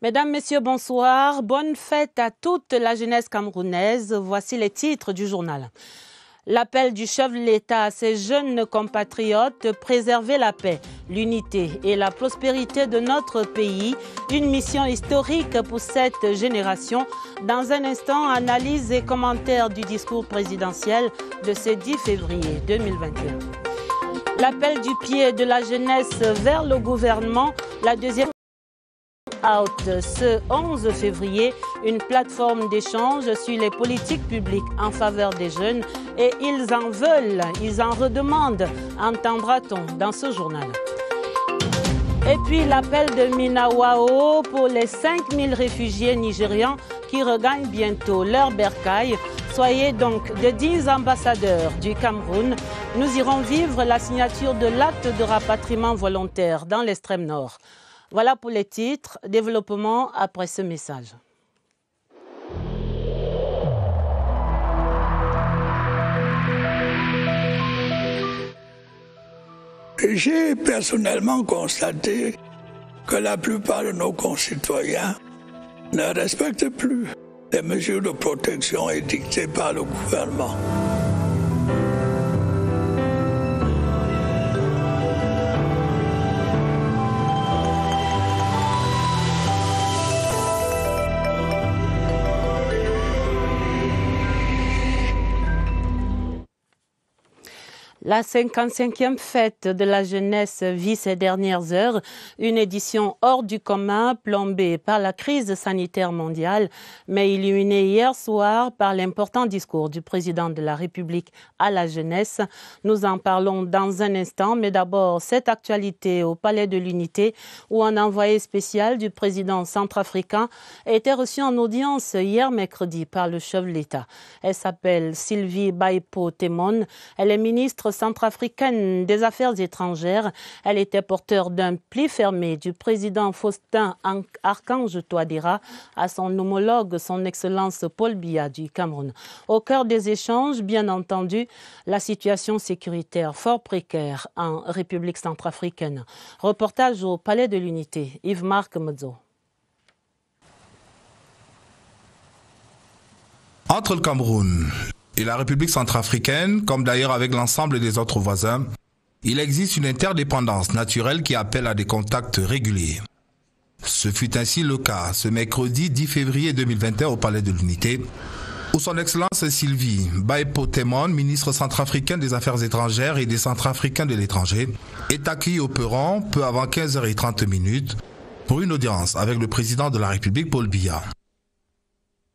Mesdames, Messieurs, bonsoir. Bonne fête à toute la jeunesse camerounaise. Voici les titres du journal. L'appel du chef de l'État à ses jeunes compatriotes, préserver la paix, l'unité et la prospérité de notre pays. Une mission historique pour cette génération. Dans un instant, analyse et commentaires du discours présidentiel de ce 10 février 2021. L'appel du pied de la jeunesse vers le gouvernement, la deuxième Out ce 11 février, une plateforme d'échange sur les politiques publiques en faveur des jeunes et ils en veulent, ils en redemandent, entendra-t-on dans ce journal. Et puis l'appel de Minawao pour les 5000 réfugiés nigérians qui regagnent bientôt leur bercail. Soyez donc de 10 ambassadeurs du Cameroun. Nous irons vivre la signature de l'acte de rapatriement volontaire dans l'extrême nord. Voilà pour les titres. Développement après ce message. J'ai personnellement constaté que la plupart de nos concitoyens ne respectent plus les mesures de protection édictées par le gouvernement. La 55e fête de la jeunesse vit ces dernières heures, une édition hors du commun plombée par la crise sanitaire mondiale, mais illuminée hier soir par l'important discours du président de la République à la jeunesse. Nous en parlons dans un instant, mais d'abord cette actualité au Palais de l'Unité où un envoyé spécial du président centrafricain a été reçu en audience hier mercredi par le chef de l'État. Elle s'appelle Sylvie Baipo Temon, elle est ministre centrafricaine des Affaires étrangères. Elle était porteur d'un pli fermé du président Faustin Archange Touadéra à son homologue, son Excellence Paul Biya du Cameroun. Au cœur des échanges, bien entendu, la situation sécuritaire fort précaire en République centrafricaine. Reportage au Palais de l'Unité, Yves-Marc Modzo. Entre le Cameroun et la République centrafricaine, comme d'ailleurs avec l'ensemble des autres voisins, il existe une interdépendance naturelle qui appelle à des contacts réguliers. Ce fut ainsi le cas ce mercredi 10 février 2021 au Palais de l'Unité, où son Excellence Sylvie Baipo Temon, ministre centrafricaine des Affaires étrangères et des Centrafricains de l'étranger, est accueillie au perron peu avant 15h30 pour une audience avec le président de la République Paul Biya.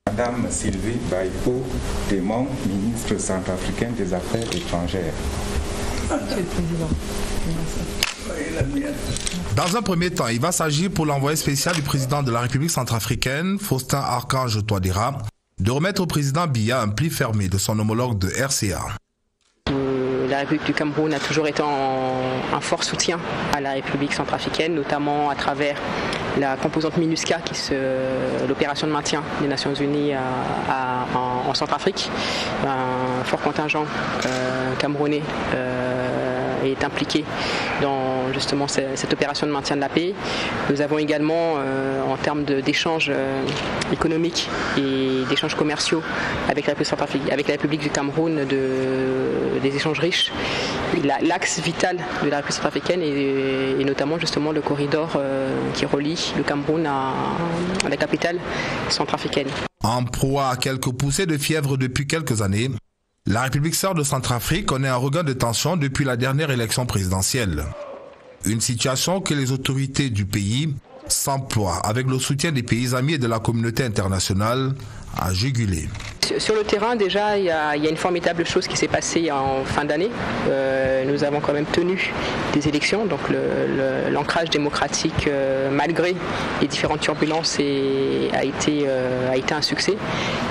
Madame Sylvie Baipo Temon, ministre centrafricaine des Affaires étrangères. Monsieur le Président. Dans un premier temps, il va s'agir pour l'envoyé spécial du président de la République centrafricaine, Faustin Archange Touadéra, de remettre au président Biya un pli fermé de son homologue de RCA. La République du Cameroun a toujours été un fort soutien à la République centrafricaine, notamment à travers la composante MINUSCA, l'opération de maintien des Nations Unies en Centrafrique. Un fort contingent camerounais est impliqué dans justement cette opération de maintien de la paix. Nous avons également, en termes d'échanges économiques et d'échanges commerciaux avec la République du Cameroun, des échanges riches. L'axe vital de la République centrafricaine est notamment justement le corridor qui relie le Cameroun à la capitale centrafricaine. En proie à quelques poussées de fièvre depuis quelques années, la République sœur de Centrafrique connaît un regain de tension depuis la dernière élection présidentielle. Une situation que les autorités du pays s'emploient, avec le soutien des pays amis et de la communauté internationale, à juguler. Sur le terrain, déjà, il y a une formidable chose qui s'est passée en fin d'année. Nous avons quand même tenu des élections, donc l'ancrage démocratique, malgré les différentes turbulences, a été un succès.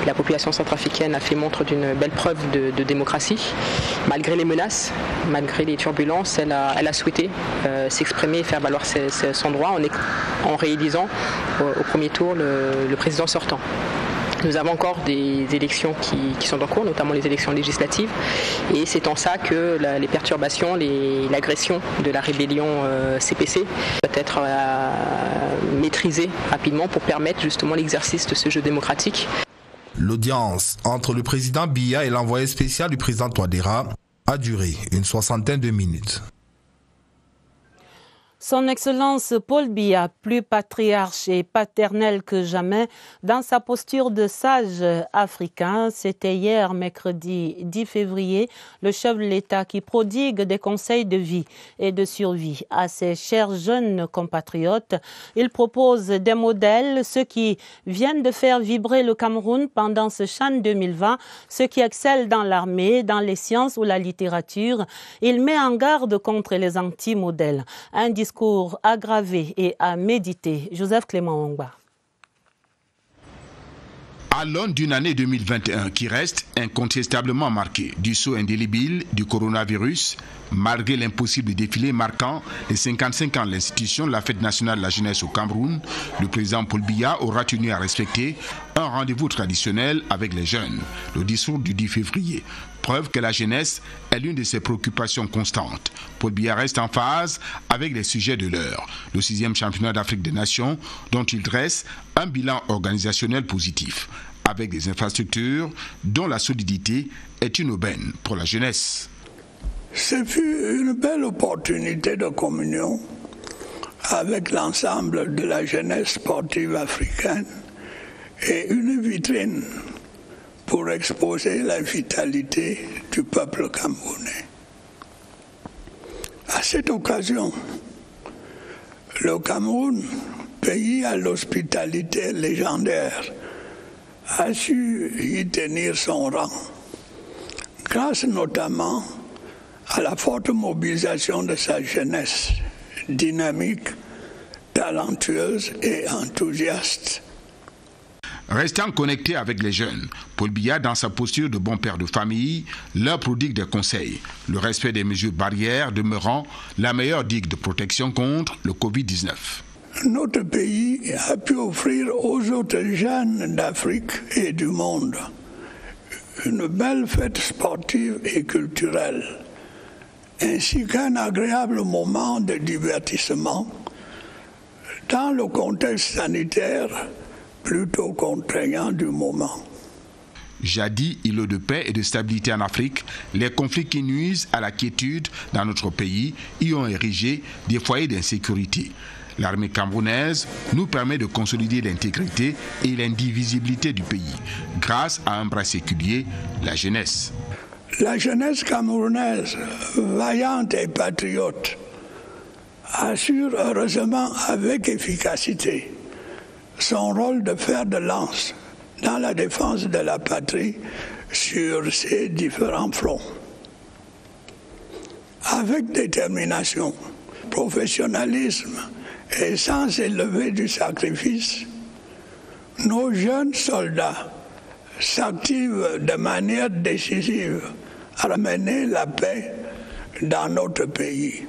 La population centrafricaine a fait montre d'une belle preuve de démocratie. Malgré les menaces, malgré les turbulences, elle a souhaité s'exprimer et faire valoir son droit en réélisant au premier tour le président sortant. Nous avons encore des élections qui sont en cours, notamment les élections législatives, et c'est en ça que les perturbations, l'agression de la rébellion CPC doit être maîtrisée rapidement pour permettre justement l'exercice de ce jeu démocratique. L'audience entre le président Biya et l'envoyé spécial du président Touadéra a duré une 60aine de minutes. Son Excellence Paul Biya, plus patriarche et paternel que jamais, dans sa posture de sage africain, c'était hier, mercredi 10 février, le chef de l'État qui prodigue des conseils de vie et de survie à ses chers jeunes compatriotes. Il propose des modèles, ceux qui viennent de faire vibrer le Cameroun pendant ce CHAN 2020, ceux qui excellent dans l'armée, dans les sciences ou la littérature. Il met en garde contre les anti-modèles. Un discours aggravé et à méditer. Joseph Clément Ongba. À l'aune d'une année 2021 qui reste incontestablement marquée du sceau indélébile du coronavirus, malgré l'impossible défilé marquant les 55 ans de l'institution de la Fête nationale de la jeunesse au Cameroun, le président Paul Biya aura tenu à respecter un rendez-vous traditionnel avec les jeunes, le discours du 10 février. Preuve que la jeunesse est l'une de ses préoccupations constantes. Paul Biya reste en phase avec les sujets de l'heure. Le 6e championnat d'Afrique des Nations, dont il dresse un bilan organisationnel positif, avec des infrastructures dont la solidité est une aubaine pour la jeunesse. Ce fut une belle opportunité de communion avec l'ensemble de la jeunesse sportive africaine et une vitrine pour exposer la vitalité du peuple camerounais. À cette occasion, le Cameroun, pays à l'hospitalité légendaire, a su y tenir son rang, grâce notamment à la forte mobilisation de sa jeunesse, dynamique, talentueuse et enthousiaste. Restant connecté avec les jeunes, Paul Biya, dans sa posture de bon père de famille, leur prodigue des conseils. Le respect des mesures barrières demeurant la meilleure digue de protection contre le Covid-19. Notre pays a pu offrir aux autres jeunes d'Afrique et du monde une belle fête sportive et culturelle, ainsi qu'un agréable moment de divertissement dans le contexte sanitaire plutôt contraignant du moment. Jadis îlot de paix et de stabilité en Afrique, les conflits qui nuisent à la quiétude dans notre pays y ont érigé des foyers d'insécurité. L'armée camerounaise nous permet de consolider l'intégrité et l'indivisibilité du pays grâce à un bras séculier, la jeunesse. La jeunesse camerounaise, vaillante et patriote, assure heureusement avec efficacité son rôle de fer de lance dans la défense de la patrie sur ses différents fronts. Avec détermination, professionnalisme et sens élevé du sacrifice, nos jeunes soldats s'activent de manière décisive à ramener la paix dans notre pays.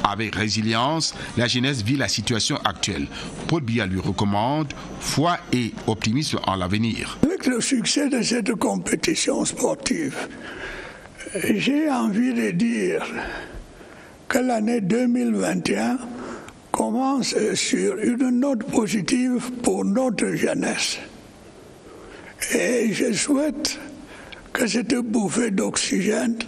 Avec résilience, la jeunesse vit la situation actuelle. Paul Biya lui recommande foi et optimisme en l'avenir. Avec le succès de cette compétition sportive, j'ai envie de dire que l'année 2021 commence sur une note positive pour notre jeunesse. Et je souhaite que cette bouffée d'oxygène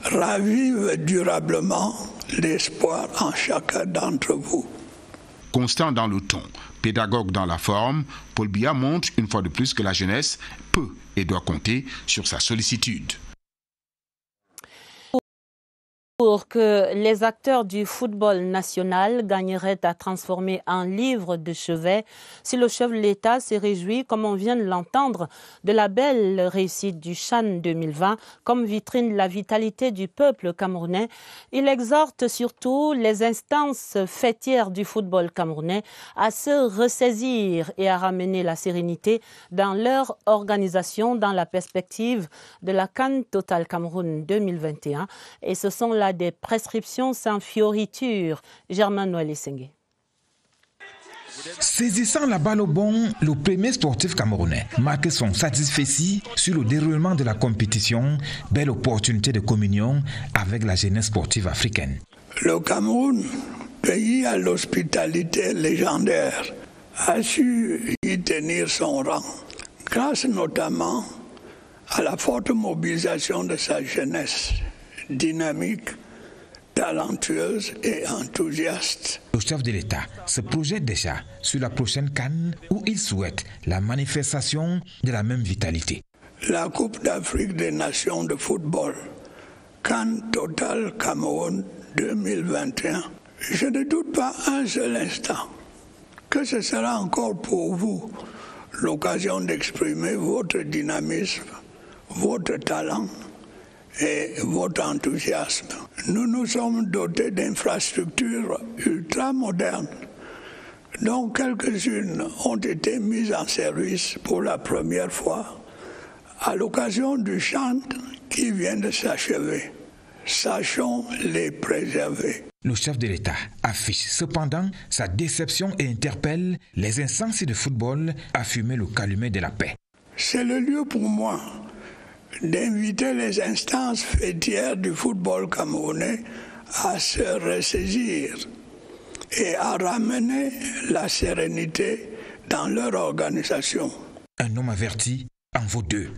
ravive durablement l'espoir en chacun d'entre vous. Constant dans le ton, pédagogue dans la forme, Paul Biya montre une fois de plus que la jeunesse peut et doit compter sur sa sollicitude. Pour que les acteurs du football national gagneraient à transformer un livre de chevet, si le chef de l'État s'est réjoui, comme on vient de l'entendre, de la belle réussite du CHAN 2020 comme vitrine de la vitalité du peuple camerounais, il exhorte surtout les instances fêtières du football camerounais à se ressaisir et à ramener la sérénité dans leur organisation dans la perspective de la CAN Total Cameroun 2021. Et ce sont là des prescriptions sans fioriture. Germain Noël Essengue. Saisissant la balle au bon, le premier sportif camerounais marque son satisfecit sur le déroulement de la compétition. Belle opportunité de communion avec la jeunesse sportive africaine. Le Cameroun, pays à l'hospitalité légendaire, a su y tenir son rang, grâce notamment à la forte mobilisation de sa jeunesse, dynamique, talentueuse et enthousiaste. Le chef de l'État se projette déjà sur la prochaine CAN où il souhaite la manifestation de la même vitalité. La Coupe d'Afrique des Nations de football, CAN Total Cameroun 2021. Je ne doute pas un seul instant que ce sera encore pour vous l'occasion d'exprimer votre dynamisme, votre talent et votre enthousiasme. Nous nous sommes dotés d'infrastructures ultra-modernes, dont quelques-unes ont été mises en service pour la première fois à l'occasion du chant qui vient de s'achever. Sachons les préserver. Le chef de l'État affiche cependant sa déception et interpelle les instances de football à fumer le calumet de la paix. C'est le lieu pour moi d'inviter les instances fêtières du football camerounais à se ressaisir et à ramener la sérénité dans leur organisation. Un homme averti en vaut deux.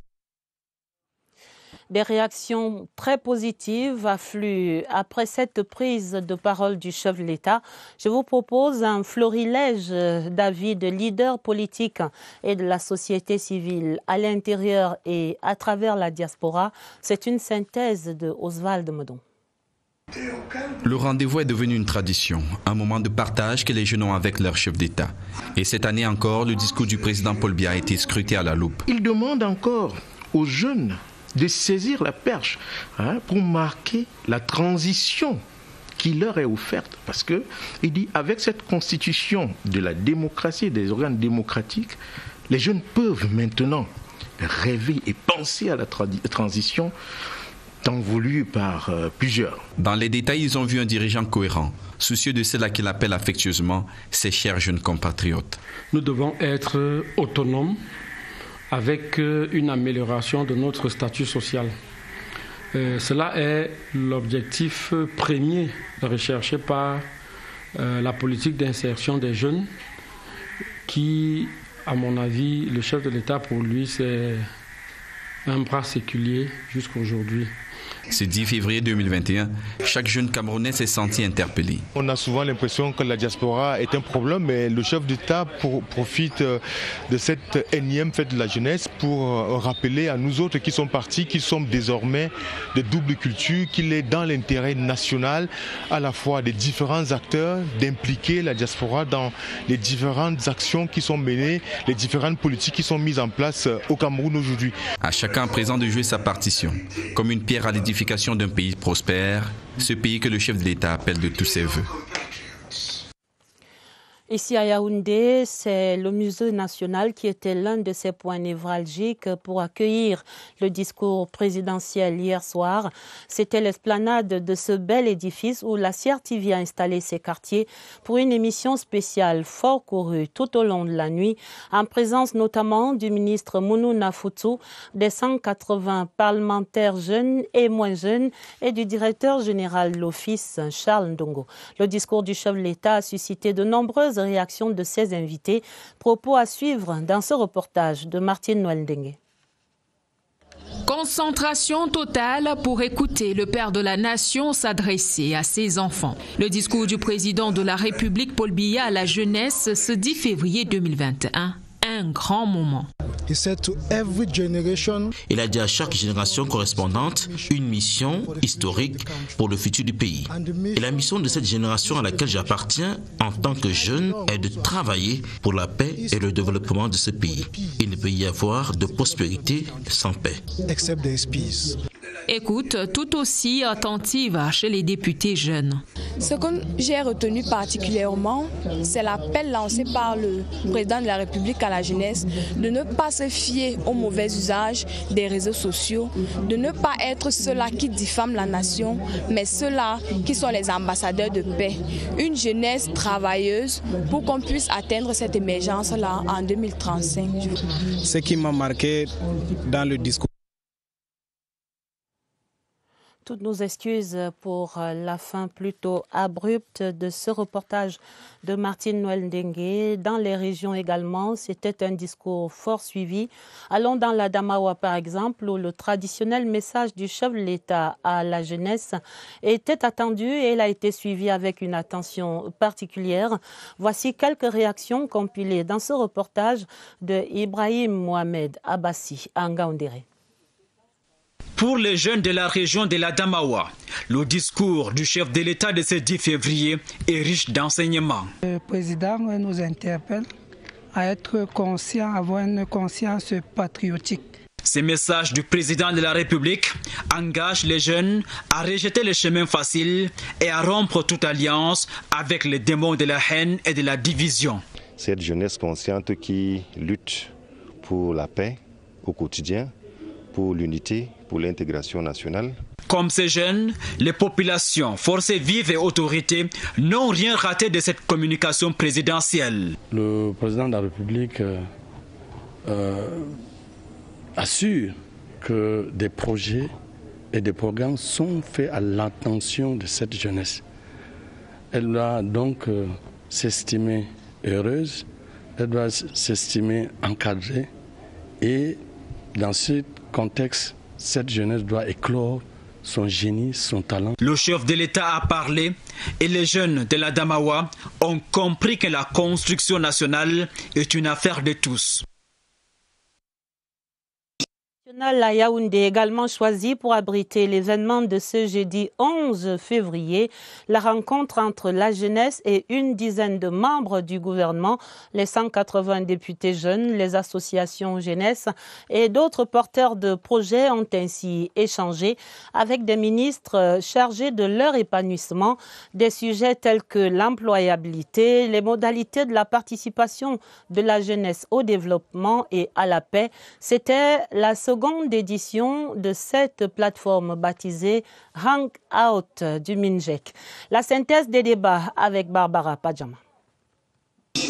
Des réactions très positives affluent après cette prise de parole du chef de l'État. Je vous propose un florilège d'avis de leaders politiques et de la société civile à l'intérieur et à travers la diaspora. C'est une synthèse de Oswald Modon. Le rendez-vous est devenu une tradition, un moment de partage que les jeunes ont avec leur chef d'État. Et cette année encore, le discours du président Paul Biya a été scruté à la loupe. Il demande encore aux jeunes de saisir la perche pour marquer la transition qui leur est offerte. Parce qu'il dit, avec cette constitution de la démocratie, des organes démocratiques, les jeunes peuvent maintenant rêver et penser à la transition tant voulue par plusieurs. Dans les détails, ils ont vu un dirigeant cohérent, soucieux de cela qu'il appelle affectueusement ses chers jeunes compatriotes. Nous devons être autonomes, avec une amélioration de notre statut social. Cela est l'objectif premier recherché par la politique d'insertion des jeunes qui, à mon avis, le chef de l'État, pour lui, c'est un bras séculier jusqu'aujourd'hui. Ce 10 février 2021, chaque jeune Camerounais s'est senti interpellé. On a souvent l'impression que la diaspora est un problème, mais le chef d'État profite de cette énième fête de la jeunesse pour rappeler à nous autres qui sont partis, qui sommes désormais de double culture, qu'il est dans l'intérêt national, à la fois des différents acteurs, d'impliquer la diaspora dans les différentes actions qui sont menées, les différentes politiques qui sont mises en place au Cameroun aujourd'hui. À chacun présent de jouer sa partition, comme une pierre à l'édification d'un pays prospère, ce pays que le chef de l'État appelle de tous ses voeux. Ici à Yaoundé, c'est le musée national qui était l'un de ses points névralgiques pour accueillir le discours présidentiel hier soir. C'était l'esplanade de ce bel édifice où la CRTV a installé ses quartiers pour une émission spéciale fort courue tout au long de la nuit, en présence notamment du ministre Mounou Nafoutou, des 180 parlementaires jeunes et moins jeunes et du directeur général de l'Office, Charles Ndongo. Le discours du chef de l'État a suscité de nombreuses réactions de ses invités. Propos à suivre dans ce reportage de Martine Noël-Dengue. Concentration totale pour écouter le père de la nation s'adresser à ses enfants. Le discours du président de la République Paul Biya à la jeunesse ce 10 février 2021. Un grand moment. Il a dit à chaque génération correspondante une mission historique pour le futur du pays. Et la mission de cette génération à laquelle j'appartiens en tant que jeune est de travailler pour la paix et le développement de ce pays. Il ne peut y avoir de prospérité sans paix. Écoute tout aussi attentive chez les députés jeunes. Ce que j'ai retenu particulièrement, c'est l'appel lancé par le président de la République à la jeunesse de ne pas se fier au mauvais usage des réseaux sociaux, de ne pas être ceux-là qui diffament la nation, mais ceux-là qui sont les ambassadeurs de paix. Une jeunesse travailleuse pour qu'on puisse atteindre cette émergence-là en 2035. Ce qui m'a marqué dans le discours. Toutes nos excuses pour la fin plutôt abrupte de ce reportage de Martine Noël Ndengue. Dans les régions également, c'était un discours fort suivi. Allons dans la Damawa par exemple, où le traditionnel message du chef de l'État à la jeunesse était attendu et il a été suivi avec une attention particulière. Voici quelques réactions compilées dans ce reportage de Ibrahim Mohamed Abbassi à Ngaoundéré. Pour les jeunes de la région de la Damawa, le discours du chef de l'État de ce 10 février est riche d'enseignements. Le président nous interpelle à être conscients, avoir une conscience patriotique. Ces messages du président de la République engagent les jeunes à rejeter le chemin facile et à rompre toute alliance avec les démons de la haine et de la division. Cette jeunesse consciente qui lutte pour la paix au quotidien, pour l'unité, pour l'intégration nationale. Comme ces jeunes, les populations, forces vives et autorités n'ont rien raté de cette communication présidentielle. Le président de la République assure que des projets et des programmes sont faits à l'attention de cette jeunesse. Elle doit donc s'estimer heureuse, elle doit s'estimer encadrée et dans ce contexte, cette jeunesse doit éclore son génie, son talent. Le chef de l'État a parlé et les jeunes de la Damawa ont compris que la construction nationale est une affaire de tous. La Yaoundé également choisi pour abriter l'événement de ce jeudi 11 février, la rencontre entre la jeunesse et une dizaine de membres du gouvernement, les 180 députés jeunes, les associations jeunesse et d'autres porteurs de projets ont ainsi échangé avec des ministres chargés de leur épanouissement, des sujets tels que l'employabilité, les modalités de la participation de la jeunesse au développement et à la paix. C'était la seconde édition de cette plateforme baptisée Hangout du Minjek. La synthèse des débats avec Barbara Padjama.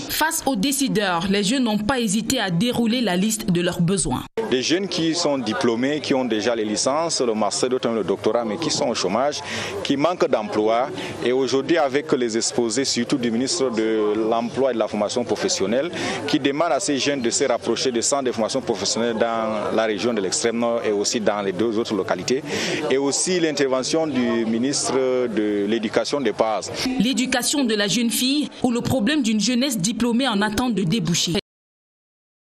Face aux décideurs, les jeunes n'ont pas hésité à dérouler la liste de leurs besoins. Des jeunes qui sont diplômés, qui ont déjà les licences, le master, d'autres le doctorat, mais qui sont au chômage, qui manquent d'emploi. Et aujourd'hui, avec les exposés, surtout du ministre de l'Emploi et de la formation professionnelle, qui demande à ces jeunes de se rapprocher des centres de formation professionnelle dans la région de l'extrême nord et aussi dans les deux autres localités. Et aussi l'intervention du ministre de l'Éducation de base. L'éducation de la jeune fille ou le problème d'une jeunesse diplômée en attente de déboucher.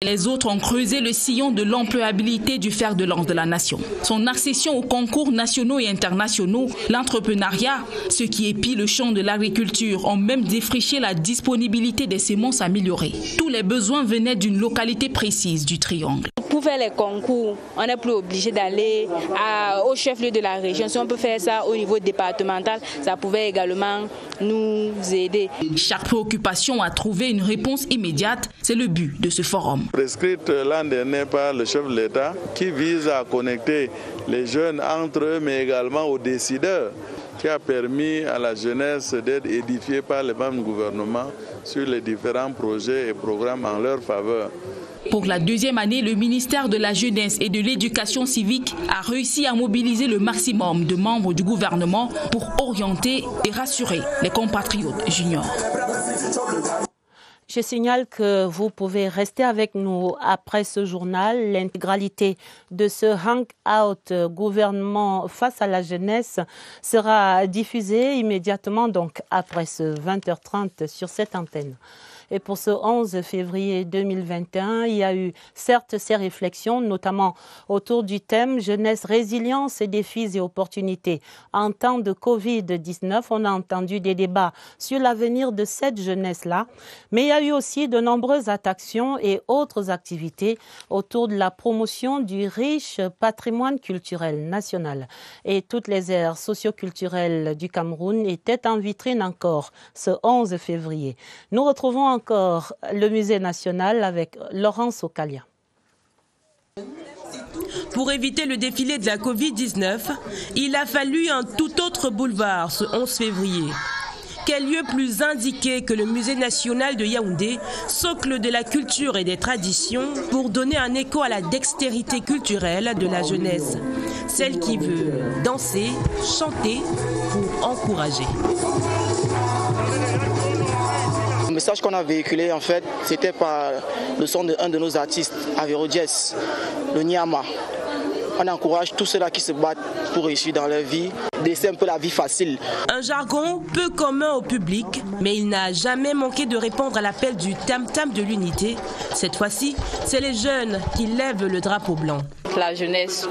Les autres ont creusé le sillon de l'employabilité du fer de lance de la nation. Son accession aux concours nationaux et internationaux, l'entrepreneuriat, ceux qui épient le champ de l'agriculture ont même défriché la disponibilité des semences améliorées. Tous les besoins venaient d'une localité précise du triangle. Pour faire les concours, on n'est plus obligé d'aller au chef-lieu de la région. Si on peut faire ça au niveau départemental, ça pouvait également nous aider. Chaque préoccupation a trouvé une réponse immédiate. C'est le but de ce forum. Prescrite l'an dernier par le chef de l'État qui vise à connecter les jeunes entre eux mais également aux décideurs, qui a permis à la jeunesse d'être édifiée par les membres du gouvernement sur les différents projets et programmes en leur faveur. Pour la deuxième année, le ministère de la Jeunesse et de l'Éducation civique a réussi à mobiliser le maximum de membres du gouvernement pour orienter et rassurer les compatriotes juniors. Je signale que vous pouvez rester avec nous après ce journal. L'intégralité de ce Hangout gouvernement face à la jeunesse sera diffusée immédiatement donc après ce 20h30 sur cette antenne. Et pour ce 11 février 2021, il y a eu certes ces réflexions, notamment autour du thème jeunesse, résilience, défis et opportunités. En temps de Covid-19, on a entendu des débats sur l'avenir de cette jeunesse-là, mais il y a eu aussi de nombreuses actions et autres activités autour de la promotion du riche patrimoine culturel national. Et toutes les aires socioculturelles du Cameroun étaient en vitrine encore ce 11 février. Nous retrouvons encore le musée national avec Laurence Okalia. Pour éviter le défilé de la Covid-19, il a fallu un tout autre boulevard ce 11 février. Quel lieu plus indiqué que le musée national de Yaoundé, socle de la culture et des traditions, pour donner un écho à la dextérité culturelle de la jeunesse, celle qui veut danser, chanter pour encourager. Le message qu'on a véhiculé, en fait, c'était par le son d'un de nos artistes, Avero Diez, le Nyama. On encourage tous ceux-là qui se battent pour réussir dans leur vie, laisser un peu la vie facile. Un jargon peu commun au public, mais il n'a jamais manqué de répondre à l'appel du tam-tam de l'unité. Cette fois-ci, c'est les jeunes qui lèvent le drapeau blanc. La jeunesse,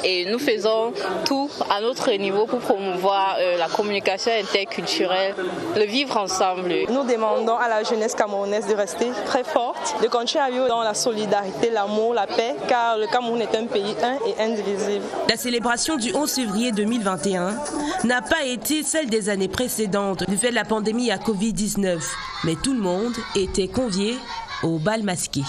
et nous faisons tout à notre niveau pour promouvoir la communication interculturelle, le vivre ensemble. Nous demandons à la jeunesse camerounaise de rester très forte, de continuer à vivre dans la solidarité, l'amour, la paix, car le Cameroun est un pays un et indivisible. La célébration du 11 février 2021 n'a pas été celle des années précédentes du fait de la pandémie à Covid-19, mais tout le monde était convié au bal masqué.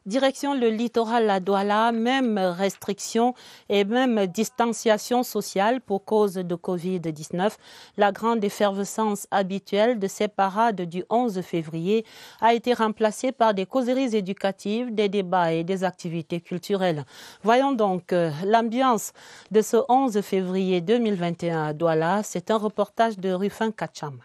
Direction le littoral à Douala, même restriction et même distanciation sociale pour cause de Covid-19. La grande effervescence habituelle de ces parades du 11 février a été remplacée par des causeries éducatives, des débats et des activités culturelles. Voyons donc l'ambiance de ce 11 février 2021 à Douala. C'est un reportage de Rufin Kacham.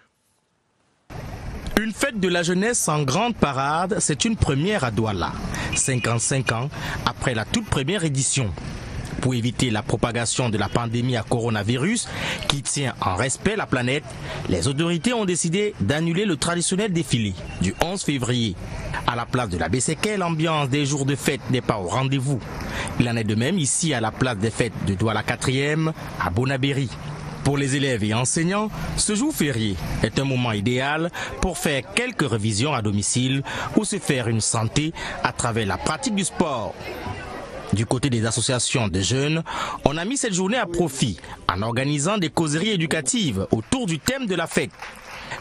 Une fête de la jeunesse en grande parade, c'est une première à Douala, 55 ans après la toute première édition. Pour éviter la propagation de la pandémie à coronavirus, qui tient en respect la planète, les autorités ont décidé d'annuler le traditionnel défilé du 11 février. À la place de la Besséké, l'ambiance des jours de fête n'est pas au rendez-vous. Il en est de même ici à la place des fêtes de Douala 4e à Bonabéry. Pour les élèves et enseignants, ce jour férié est un moment idéal pour faire quelques révisions à domicile ou se faire une santé à travers la pratique du sport. Du côté des associations de jeunes, on a mis cette journée à profit en organisant des causeries éducatives autour du thème de la fête.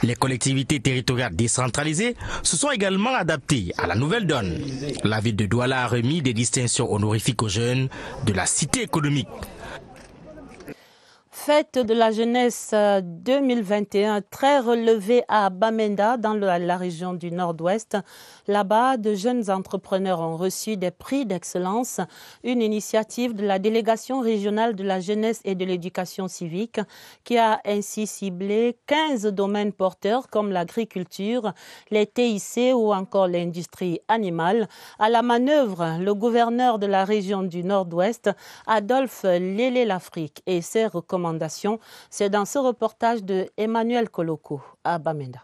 Les collectivités territoriales décentralisées se sont également adaptées à la nouvelle donne. La ville de Douala a remis des distinctions honorifiques aux jeunes de la cité économique. Fête de la jeunesse 2021 très relevée à Bamenda dans la région du Nord-Ouest. Là-bas, de jeunes entrepreneurs ont reçu des prix d'excellence, une initiative de la délégation régionale de la jeunesse et de l'éducation civique qui a ainsi ciblé 15 domaines porteurs comme l'agriculture, les TIC ou encore l'industrie animale. À la manœuvre, le gouverneur de la région du Nord-Ouest, Adolphe Lélé-Lafrique, et ses recommandations. C'est dans ce reportage de Emmanuel Koloko à Bamenda.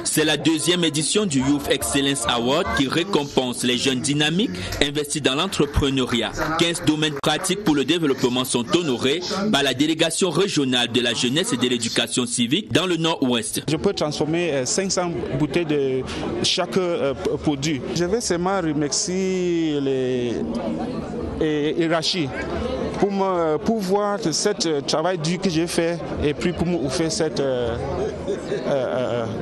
C'est la deuxième édition du Youth Excellence Award qui récompense les jeunes dynamiques investis dans l'entrepreneuriat. 15 domaines pratiques pour le développement sont honorés par la délégation régionale de la jeunesse et de l'éducation civique dans le Nord-Ouest. Je peux transformer 500 bouteilles de chaque produit. Je vais seulement remercier les Irachi pour voir ce travail dur que j'ai fait et puis pour me faire cette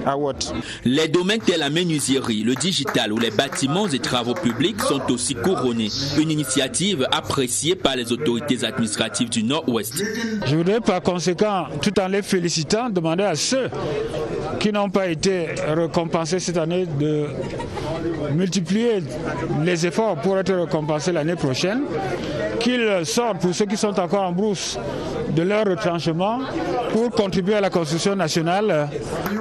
award. Les domaines tels la menuiserie, le digital ou les bâtiments et travaux publics sont aussi couronnés. Une initiative appréciée par les autorités administratives du Nord-Ouest. Je voudrais par conséquent, tout en les félicitant, demander à ceux qui n'ont pas été récompensés cette année de multiplier les efforts pour être récompensés l'année prochaine, qu'ils sortent pour ceux qui sont encore en brousse de leur retranchement pour contribuer à la construction nationale.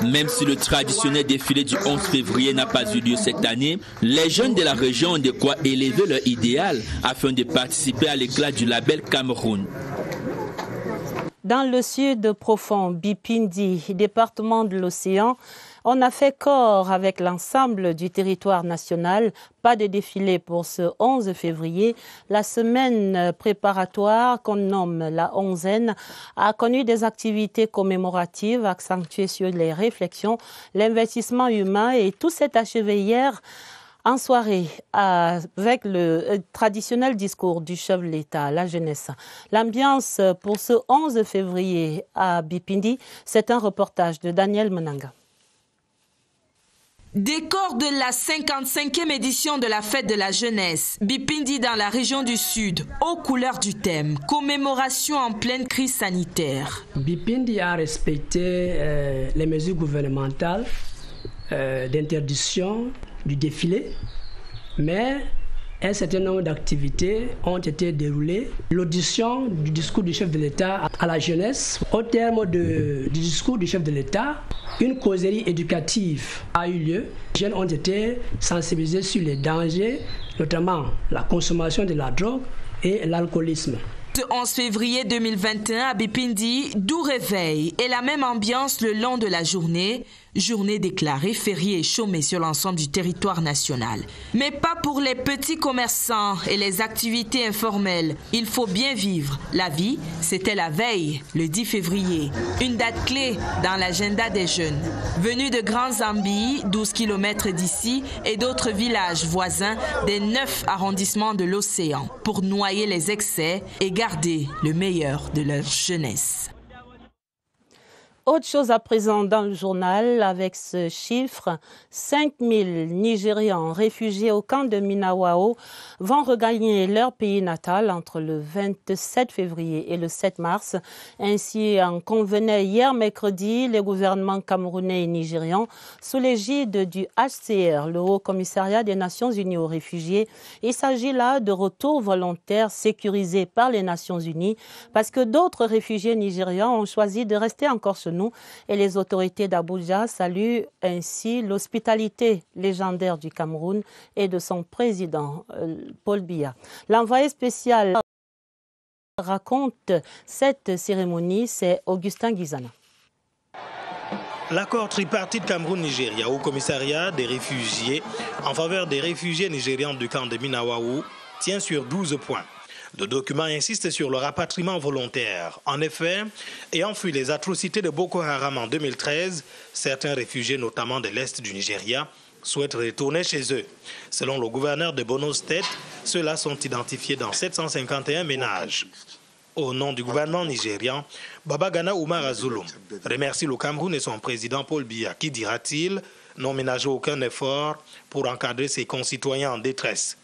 Même si le traditionnel défilé du 11 février n'a pas eu lieu cette année, les jeunes de la région ont de quoi élever leur idéal afin de participer à l'éclat du label Cameroun. Dans le sud profond, Bipindi, département de l'océan, on a fait corps avec l'ensemble du territoire national. Pas de défilé pour ce 11 février. La semaine préparatoire qu'on nomme la onzaine a connu des activités commémoratives accentuées sur les réflexions, l'investissement humain et tout s'est achevé hier en soirée avec le traditionnel discours du chef de l'État à la jeunesse. L'ambiance pour ce 11 février à Bipindi, c'est un reportage de Daniel Menanga. Décor de la 55e édition de la fête de la jeunesse, Bipindi dans la région du Sud, aux couleurs du thème, commémoration en pleine crise sanitaire. Bipindi a respecté les mesures gouvernementales d'interdiction du défilé, mais un certain nombre d'activités ont été déroulées. L'audition du discours du chef de l'État à la jeunesse, au terme du discours du chef de l'État, une causerie éducative a eu lieu. Les jeunes ont été sensibilisés sur les dangers, notamment la consommation de la drogue et l'alcoolisme. Ce 11 février 2021 à Bipindi, doux réveil et la même ambiance le long de la journée. Journée déclarée fériée et chômée sur l'ensemble du territoire national. Mais pas pour les petits commerçants et les activités informelles. Il faut bien vivre. La vie, c'était la veille, le 10 février. Une date clé dans l'agenda des jeunes. Venus de Grand Zambie, 12 km d'ici, et d'autres villages voisins des 9 arrondissements de l'océan, pour noyer les excès et garder le meilleur de leur jeunesse. Autre chose à présent dans le journal avec ce chiffre, 5000 Nigérians réfugiés au camp de Minawao vont regagner leur pays natal entre le 27 février et le 7 mars. Ainsi en convenaient hier mercredi les gouvernements camerounais et nigérians sous l'égide du HCR, le Haut Commissariat des Nations Unies aux réfugiés. Il s'agit là de retours volontaires sécurisés par les Nations Unies parce que d'autres réfugiés nigérians ont choisi de rester encore chez nous et les autorités d'Abuja saluent ainsi l'hospitalité légendaire du Cameroun et de son président Paul Biya. L'envoyé spécial raconte cette cérémonie, c'est Augustin Guizana. L'accord tripartite Cameroun-Nigeria au commissariat des réfugiés en faveur des réfugiés nigérians du camp de Minawao tient sur 12 points. Le document insiste sur le rapatriement volontaire. En effet, ayant fui les atrocités de Boko Haram en 2013, certains réfugiés, notamment de l'Est du Nigeria, souhaitent retourner chez eux. Selon le gouverneur de Borno State, ceux-là sont identifiés dans 751 ménages. Au nom du gouvernement nigérian, Babagana Oumar Azulum remercie le Cameroun et son président Paul Biya qui, dira-t-il, n'ont ménagé aucun effort pour encadrer ses concitoyens en détresse.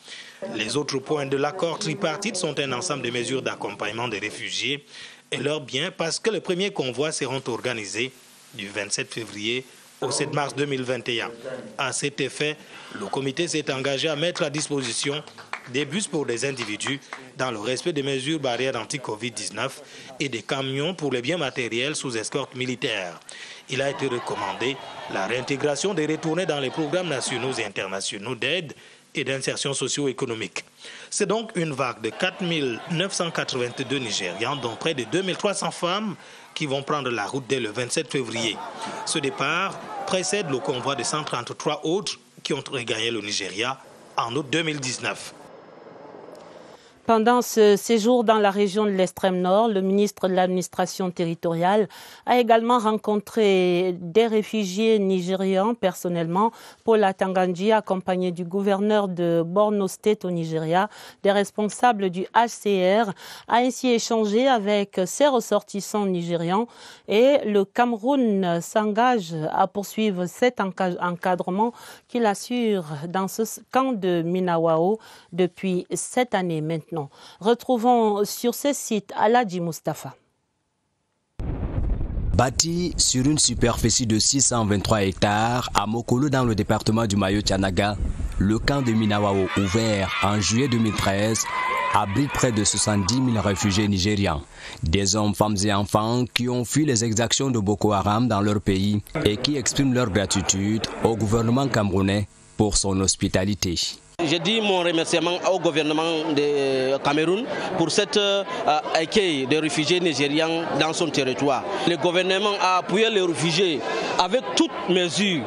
Les autres points de l'accord tripartite sont un ensemble de mesures d'accompagnement des réfugiés et leurs biens parce que les premiers convois seront organisés du 27 février au 7 mars 2021. À cet effet, le comité s'est engagé à mettre à disposition des bus pour des individus dans le respect des mesures barrières anti-Covid-19 et des camions pour les biens matériels sous escorte militaire. Il a été recommandé la réintégration des retournés dans les programmes nationaux et internationaux d'aide et d'insertion socio-économique. C'est donc une vague de 4 982 Nigérians, dont près de 2300 femmes, qui vont prendre la route dès le 27 février. Ce départ précède le convoi de 133 autres qui ont regagné le Nigeria en août 2019. Pendant ce séjour dans la région de l'extrême nord, le ministre de l'administration territoriale a également rencontré des réfugiés nigérians personnellement. Paul Atangandji, accompagné du gouverneur de Borno State au Nigeria, des responsables du HCR, a ainsi échangé avec ses ressortissants nigérians et le Cameroun s'engage à poursuivre cet encadrement qu'il assure dans ce camp de Minawao depuis 7 années maintenant. Retrouvons sur ce site Aladji Mustafa. Bâti sur une superficie de 623 hectares à Mokolo dans le département du Mayo-Tianaga, le camp de Minawao, ouvert en juillet 2013, abrite près de 70 000 réfugiés nigérians. Des hommes, femmes et enfants qui ont fui les exactions de Boko Haram dans leur pays et qui expriment leur gratitude au gouvernement camerounais pour son hospitalité. J'ai dit mon remerciement au gouvernement du Cameroun pour cet accueil des réfugiés nigérians dans son territoire. Le gouvernement a appuyé les réfugiés avec toutes mesures.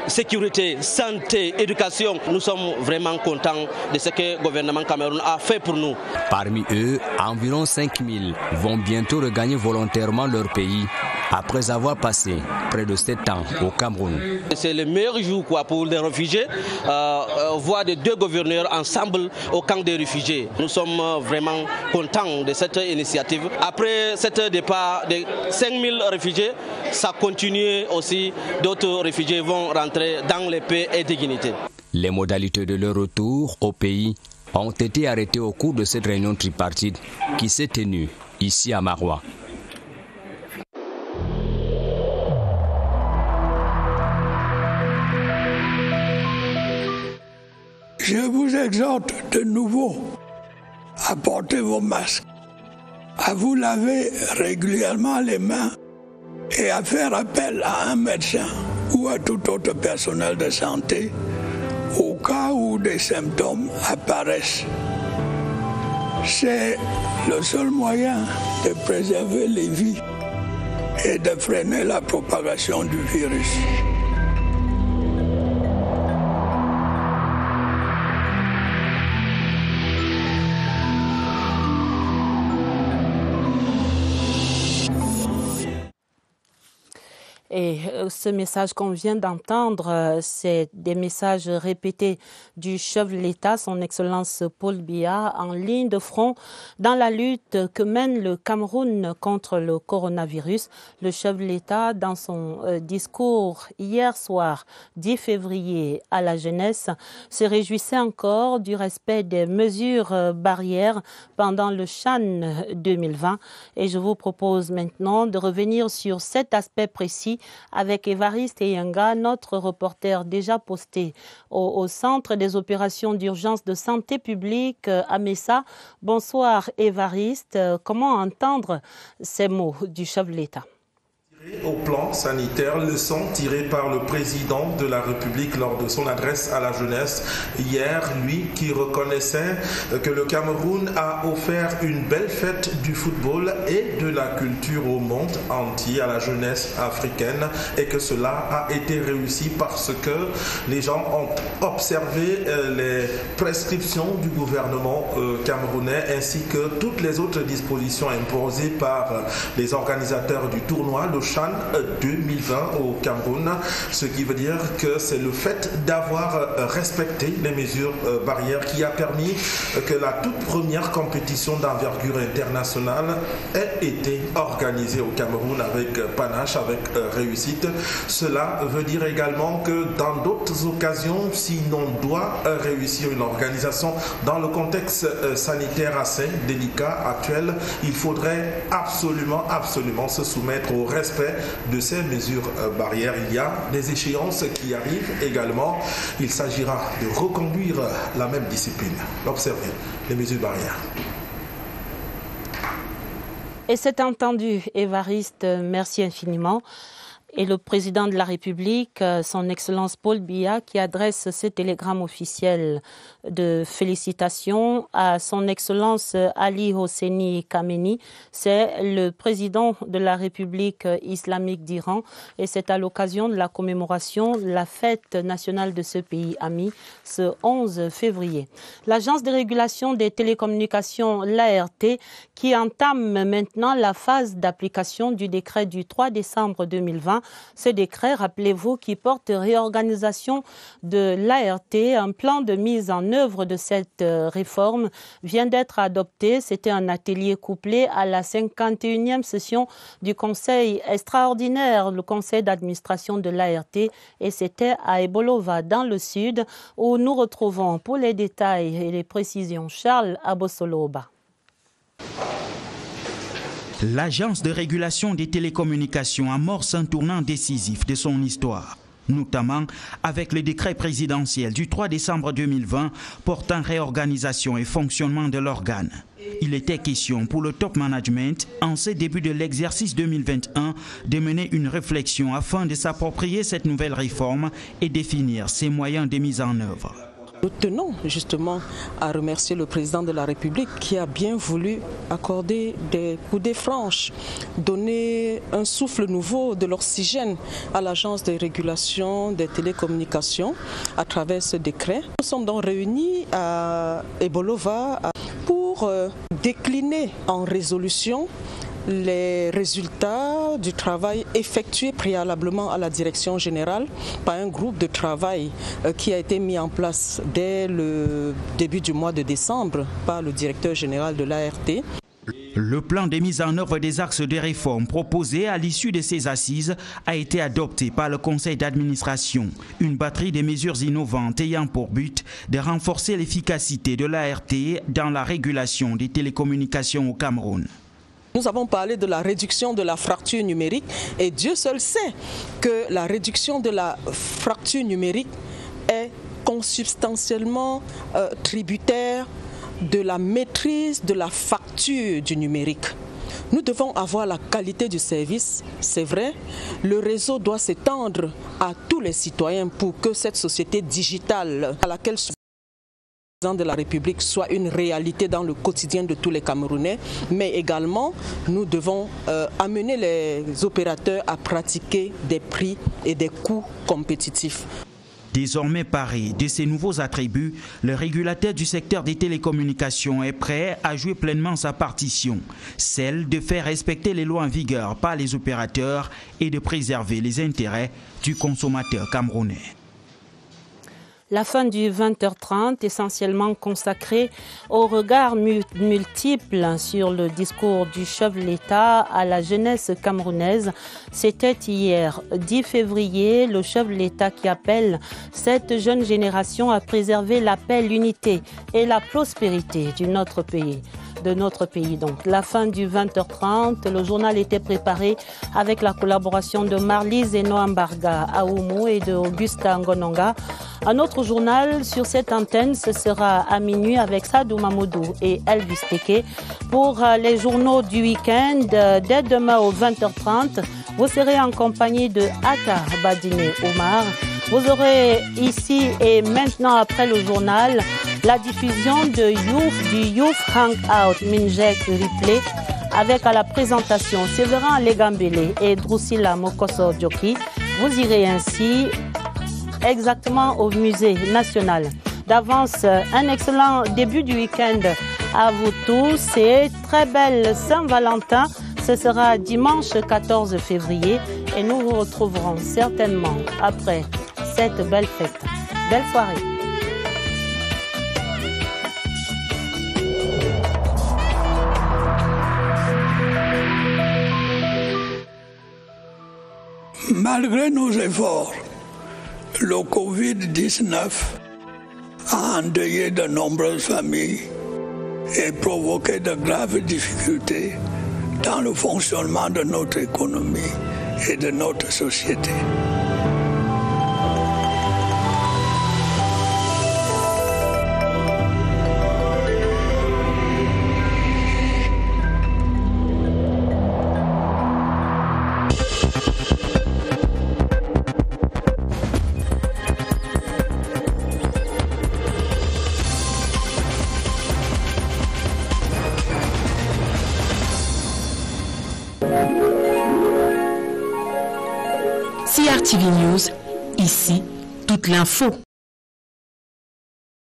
Sécurité, santé, éducation. Nous sommes vraiment contents de ce que le gouvernement Cameroun a fait pour nous. Parmi eux, environ 5000 vont bientôt regagner volontairement leur pays après avoir passé près de 7 ans au Cameroun. C'est le meilleur jour pour les réfugiés, voir les deux gouverneurs ensemble au camp des réfugiés. Nous sommes vraiment contents de cette initiative. Après ce départ de 5000 réfugiés, ça continue aussi. D'autres réfugiés vont rentrer dans la paix et dignité. Les modalités de leur retour au pays ont été arrêtées au cours de cette réunion tripartite qui s'est tenue ici à Maroua. Je vous exhorte de nouveau à porter vos masques, à vous laver régulièrement les mains et à faire appel à un médecin ou à tout autre personnel de santé au cas où des symptômes apparaissent. C'est le seul moyen de préserver les vies et de freiner la propagation du virus. Et ce message qu'on vient d'entendre, c'est des messages répétés du chef de l'État, son Excellence Paul Biya, en ligne de front dans la lutte que mène le Cameroun contre le coronavirus. Le chef de l'État, dans son discours hier soir, 10 février, à la jeunesse, se réjouissait encore du respect des mesures barrières pendant le Chan 2020. Et je vous propose maintenant de revenir sur cet aspect précis avec Évariste Eyanga, notre reporter déjà posté au Centre des opérations d'urgence de santé publique à Messa. Bonsoir Évariste, comment entendre ces mots du chef de l'État? Au plan sanitaire, leçon tirée par le président de la République lors de son adresse à la jeunesse hier, lui qui reconnaissait que le Cameroun a offert une belle fête du football et de la culture au monde entier, à la jeunesse africaine, et que cela a été réussi parce que les gens ont observé les prescriptions du gouvernement camerounais ainsi que toutes les autres dispositions imposées par les organisateurs du tournoi, le Chan 2020 au Cameroun, ce qui veut dire que c'est le fait d'avoir respecté les mesures barrières qui a permis que la toute première compétition d'envergure internationale ait été organisée au Cameroun avec panache, avec réussite. Cela veut dire également que dans d'autres occasions, si l'on doit réussir une organisation dans le contexte sanitaire assez délicat actuel, il faudrait absolument se soumettre au respect de ces mesures barrières. Il y a des échéances qui arrivent également. Il s'agira de reconduire la même discipline, d'observer les mesures barrières. Et c'est entendu, Évariste, merci infiniment. Et le président de la République, son Excellence Paul Biya, qui adresse ce télégramme officiel de félicitations à son Excellence Ali Hosseini Khamenei. C'est le président de la République islamique d'Iran et c'est à l'occasion de la commémoration de la fête nationale de ce pays ami, ce 11 février. L'Agence de régulation des télécommunications, l'ART, qui entame maintenant la phase d'application du décret du 3 décembre 2020. Ce décret, rappelez-vous, qui porte réorganisation de l'ART, un plan de mise en œuvre de cette réforme vient d'être adopté. C'était un atelier couplé à la 51e session du Conseil extraordinaire, le Conseil d'administration de l'ART, et c'était à Ebolova, dans le sud, où nous retrouvons pour les détails et les précisions Charles Abosoloba. L'Agence de régulation des télécommunications amorce un tournant décisif de son histoire, notamment avec le décret présidentiel du 3 décembre 2020 portant réorganisation et fonctionnement de l'organe. Il était question pour le top management, en ce début de l'exercice 2021, de mener une réflexion afin de s'approprier cette nouvelle réforme et définir ses moyens de mise en œuvre. Nous tenons justement à remercier le président de la République qui a bien voulu accorder des coudées franches, donner un souffle nouveau, de l'oxygène à l'Agence de régulation des télécommunications à travers ce décret. Nous sommes donc réunis à Ebolova pour décliner en résolution les résultats du travail effectué préalablement à la direction générale par un groupe de travail qui a été mis en place dès le début du mois de décembre par le directeur général de l'ART. Le plan de mise en œuvre des axes de réforme proposés à l'issue de ces assises a été adopté par le conseil d'administration. Une batterie de mesures innovantes ayant pour but de renforcer l'efficacité de l'ART dans la régulation des télécommunications au Cameroun. Nous avons parlé de la réduction de la fracture numérique et Dieu seul sait que la réduction de la fracture numérique est consubstantiellement tributaire de la maîtrise de la facture du numérique. Nous devons avoir la qualité du service, c'est vrai. Le réseau doit s'étendre à tous les citoyens pour que cette société digitale à laquelle le président de la République soit une réalité dans le quotidien de tous les Camerounais, mais également nous devons amener les opérateurs à pratiquer des prix et des coûts compétitifs. Désormais paré de ces nouveaux attributs, le régulateur du secteur des télécommunications est prêt à jouer pleinement sa partition, celle de faire respecter les lois en vigueur par les opérateurs et de préserver les intérêts du consommateur camerounais. La fin du 20h30, essentiellement consacrée au regard multiple sur le discours du chef de l'État à la jeunesse camerounaise. C'était hier, 10 février, le chef de l'État qui appelle cette jeune génération à préserver la paix, l'unité et la prospérité de notre pays. Donc, la fin du 20h30, le journal était préparé avec la collaboration de Marlise Eno-Ambarga Aoumou et de Augusta Ngononga. Un autre journal sur cette antenne, ce sera à minuit avec Sadou Mamoudou et Elvis Teke. Pour les journaux du week-end, dès demain au 20h30, vous serez en compagnie de Ata Badine Omar. Vous aurez ici et maintenant après le journal la diffusion du Youth Hangout Minjek Replay avec à la présentation Séverin Legambele et Drusilla Mokoso Djoki. Vous irez ainsi exactement au musée national. D'avance, un excellent début du week-end à vous tous et très belle Saint-Valentin. Ce sera dimanche 14 février et nous vous retrouverons certainement après cette belle fête. Belle soirée. Malgré nos efforts, le Covid-19 a endeuillé de nombreuses familles et provoqué de graves difficultés dans le fonctionnement de notre économie et de notre société. CRTV News, ici, toute l'info.